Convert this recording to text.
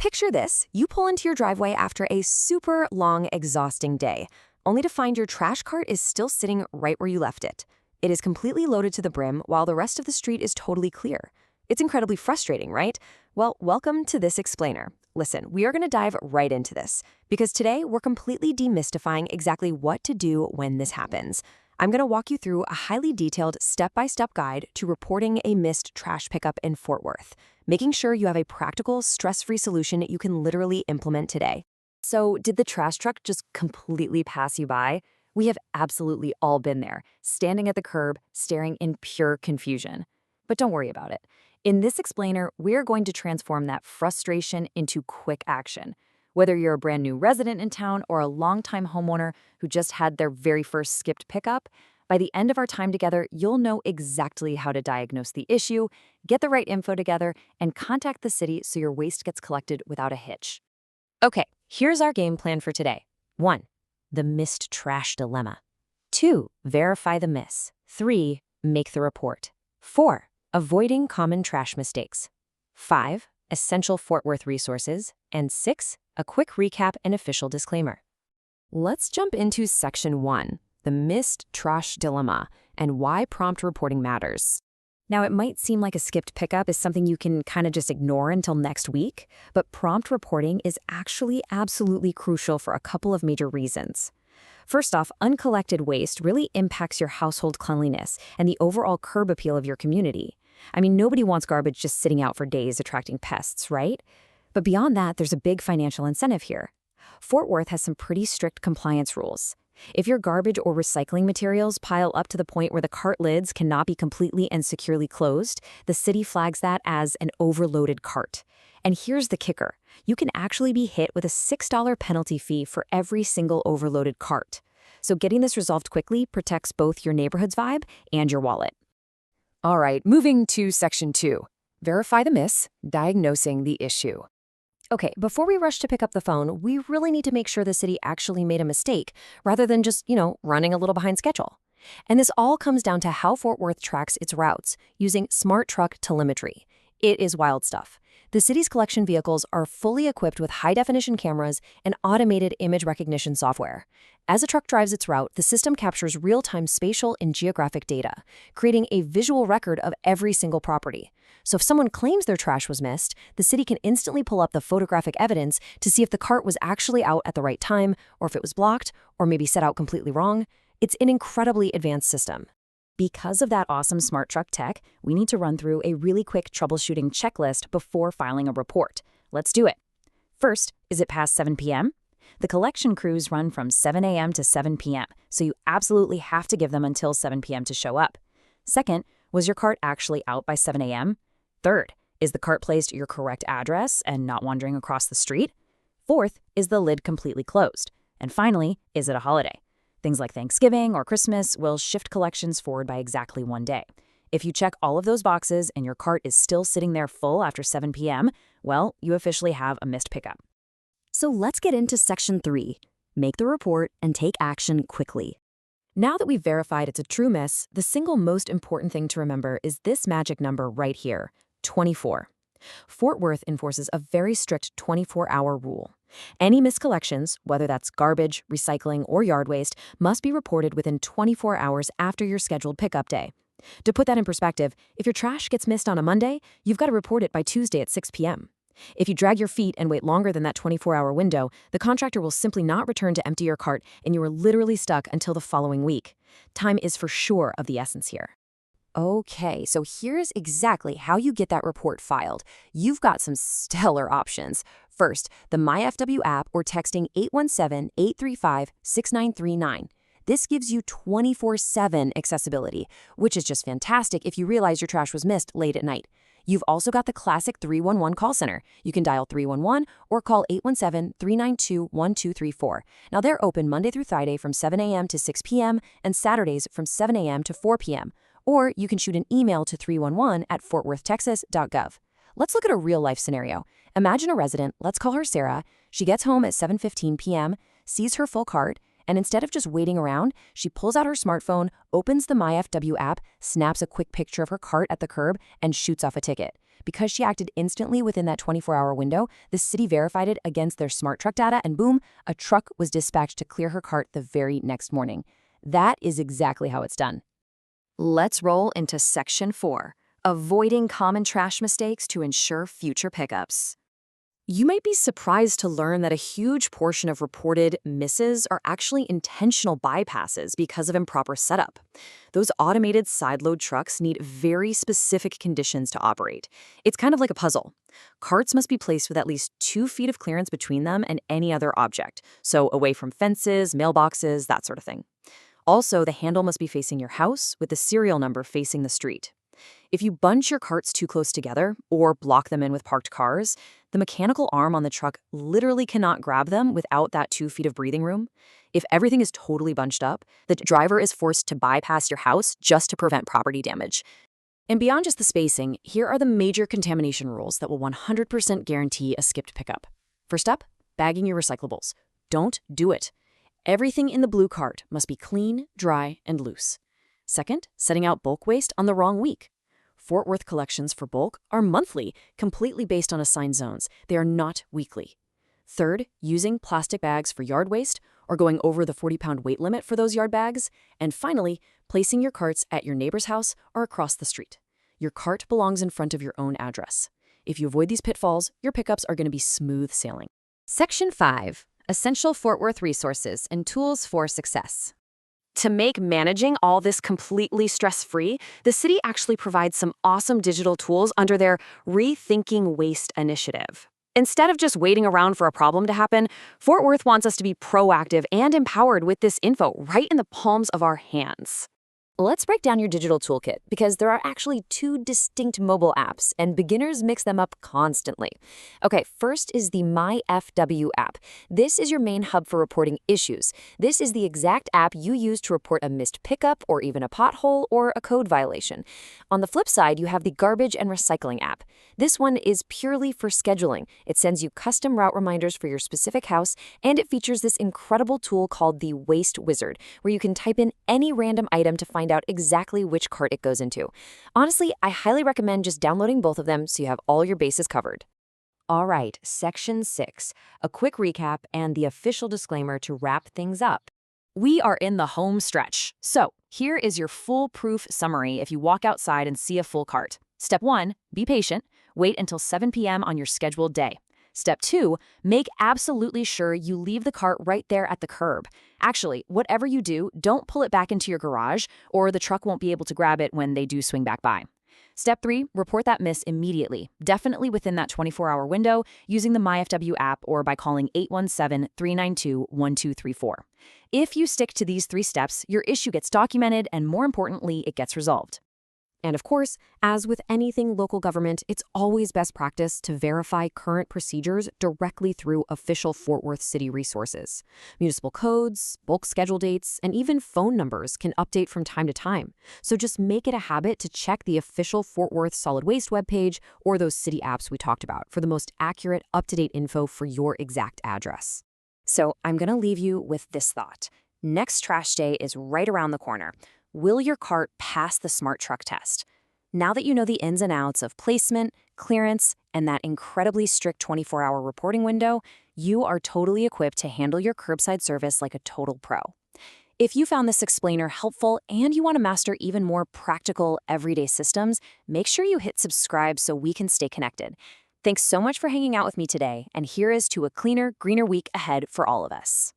Picture this. You pull into your driveway after a super long, exhausting day, only to find your trash cart is still sitting right where you left it. It is completely loaded to the brim while the rest of the street is totally clear. It's incredibly frustrating, right? Well, welcome to this explainer. Listen, we are going to dive right into this because today we're completely demystifying exactly what to do when this happens. I'm going to walk you through a highly detailed step-by-step guide to reporting a missed trash pickup in Fort Worth, making sure you have a practical, stress-free solution you can literally implement today. So, did the trash truck just completely pass you by? We have absolutely all been there, standing at the curb, staring in pure confusion. But don't worry about it. In this explainer, we're going to transform that frustration into quick action. Whether you're a brand new resident in town or a longtime homeowner who just had their very first skipped pickup, by the end of our time together, you'll know exactly how to diagnose the issue, get the right info together, and contact the city so your waste gets collected without a hitch. Okay, here's our game plan for today. 1. The missed trash dilemma. 2. Verify the miss. 3. Make the report. 4. Avoiding common trash mistakes. 5. Essential Fort Worth resources. And 6. A quick recap and official disclaimer. Let's jump into Section 1, the missed trash dilemma, and why prompt reporting matters. Now, it might seem like a skipped pickup is something you can kind of just ignore until next week, but prompt reporting is actually absolutely crucial for a couple of major reasons. First off, uncollected waste really impacts your household cleanliness and the overall curb appeal of your community. I mean, nobody wants garbage just sitting out for days attracting pests, right? But beyond that, there's a big financial incentive here. Fort Worth has some pretty strict compliance rules. If your garbage or recycling materials pile up to the point where the cart lids cannot be completely and securely closed, the city flags that as an overloaded cart. And here's the kicker. You can actually be hit with a $6 penalty fee for every single overloaded cart. So getting this resolved quickly protects both your neighborhood's vibe and your wallet. All right, moving to Section 2. Verify the miss, diagnosing the issue. Okay, before we rush to pick up the phone, we really need to make sure the city actually made a mistake rather than just, running a little behind schedule. And this all comes down to how Fort Worth tracks its routes using smart truck telemetry. It is wild stuff. The city's collection vehicles are fully equipped with high-definition cameras and automated image recognition software. As a truck drives its route, the system captures real-time spatial and geographic data, creating a visual record of every single property. So if someone claims their trash was missed, the city can instantly pull up the photographic evidence to see if the cart was actually out at the right time, or if it was blocked, or maybe set out completely wrong. It's an incredibly advanced system. Because of that awesome smart truck tech, we need to run through a really quick troubleshooting checklist before filing a report. Let's do it. First, is it past 7 p.m.? The collection crews run from 7 a.m. to 7 p.m., so you absolutely have to give them until 7 p.m. to show up. Second, was your cart actually out by 7 a.m.? Third, is the cart placed at your correct address and not wandering across the street? Fourth, is the lid completely closed? And finally, is it a holiday? Things like Thanksgiving or Christmas will shift collections forward by exactly 1 day. If you check all of those boxes and your cart is still sitting there full after 7 p.m., well, you officially have a missed pickup. So let's get into Section 3. Make the report and take action quickly. Now that we've verified it's a true miss, the single most important thing to remember is this magic number right here, 24. Fort Worth enforces a very strict 24-hour rule. Any missed collections, whether that's garbage, recycling, or yard waste, must be reported within 24 hours after your scheduled pickup day. To put that in perspective, if your trash gets missed on a Monday, you've got to report it by Tuesday at 6 p.m. If you drag your feet and wait longer than that 24-hour window, the contractor will simply not return to empty your cart, and you are literally stuck until the following week. Time is for sure of the essence here. Okay, so here's exactly how you get that report filed. You've got some stellar options. First, the MyFW app or texting 817-835-6939. This gives you 24/7 accessibility, which is just fantastic if you realize your trash was missed late at night. You've also got the classic 311 call center. You can dial 311 or call 817-392-1234. Now, they're open Monday through Friday from 7 a.m. to 6 p.m. and Saturdays from 7 a.m. to 4 p.m. Or you can shoot an email to 311@fortworthtexas.gov. Let's look at a real-life scenario. Imagine a resident, let's call her Sarah. She gets home at 7:15 p.m., sees her full cart, And instead of just waiting around, she pulls out her smartphone, opens the MyFW app, snaps a quick picture of her cart at the curb, and shoots off a ticket. Because she acted instantly within that 24-hour window, the city verified it against their smart truck data, and boom, a truck was dispatched to clear her cart the very next morning. That is exactly how it's done. Let's roll into Section 4, avoiding common trash mistakes to ensure future pickups. You might be surprised to learn that a huge portion of reported misses are actually intentional bypasses because of improper setup. Those automated side-load trucks need very specific conditions to operate. It's kind of like a puzzle. Carts must be placed with at least 2 feet of clearance between them and any other object, so away from fences, mailboxes, that sort of thing. Also, the handle must be facing your house with the serial number facing the street. If you bunch your carts too close together or block them in with parked cars, the mechanical arm on the truck literally cannot grab them without that 2 feet of breathing room. If everything is totally bunched up, the driver is forced to bypass your house just to prevent property damage. And beyond just the spacing, here are the major contamination rules that will 100% guarantee a skipped pickup. First up, bagging your recyclables. Don't do it. Everything in the blue cart must be clean, dry, and loose. Second, setting out bulk waste on the wrong week. Fort Worth collections for bulk are monthly, completely based on assigned zones. They are not weekly. Third, using plastic bags for yard waste or going over the 40-pound weight limit for those yard bags. And finally, placing your carts at your neighbor's house or across the street. Your cart belongs in front of your own address. If you avoid these pitfalls, your pickups are going to be smooth sailing. Section 5. Essential Fort Worth resources and tools for success. To make managing all this completely stress-free, the city actually provides some awesome digital tools under their Rethinking Waste initiative. Instead of just waiting around for a problem to happen, Fort Worth wants us to be proactive and empowered with this info right in the palms of our hands. Let's break down your digital toolkit because there are actually 2 distinct mobile apps and beginners mix them up constantly. Okay, first is the MyFW app. This is your main hub for reporting issues. This is the exact app you use to report a missed pickup or even a pothole or a code violation. On the flip side, you have the garbage and recycling app. This one is purely for scheduling. It sends you custom route reminders for your specific house, and it features this incredible tool called the Waste Wizard, where you can type in any random item to find out exactly which cart it goes into. Honestly, I highly recommend just downloading both of them so you have all your bases covered. All right, Section 6, a quick recap and the official disclaimer to wrap things up. We are in the home stretch. So here is your foolproof summary if you walk outside and see a full cart. Step 1, be patient. Wait until 7 p.m. on your scheduled day. Step 2, make absolutely sure you leave the cart right there at the curb. Actually, whatever you do, don't pull it back into your garage, or the truck won't be able to grab it when they do swing back by. Step 3, report that miss immediately, definitely within that 24-hour window, using the MyFW app or by calling 817-392-1234. If you stick to these 3 steps, your issue gets documented and, more importantly, it gets resolved. And of course, as with anything local government, it's always best practice to verify current procedures directly through official Fort Worth City resources. Municipal codes, bulk schedule dates, and even phone numbers can update from time to time. So just make it a habit to check the official Fort Worth Solid Waste webpage or those city apps we talked about for the most accurate, up-to-date info for your exact address. So I'm going to leave you with this thought. Next trash day is right around the corner. Will your cart pass the smart truck test? Now that you know the ins and outs of placement, clearance, and that incredibly strict 24-hour reporting window, you are totally equipped to handle your curbside service like a total pro. If you found this explainer helpful and you want to master even more practical, everyday systems, make sure you hit subscribe so we can stay connected. Thanks so much for hanging out with me today, and here is to a cleaner, greener week ahead for all of us.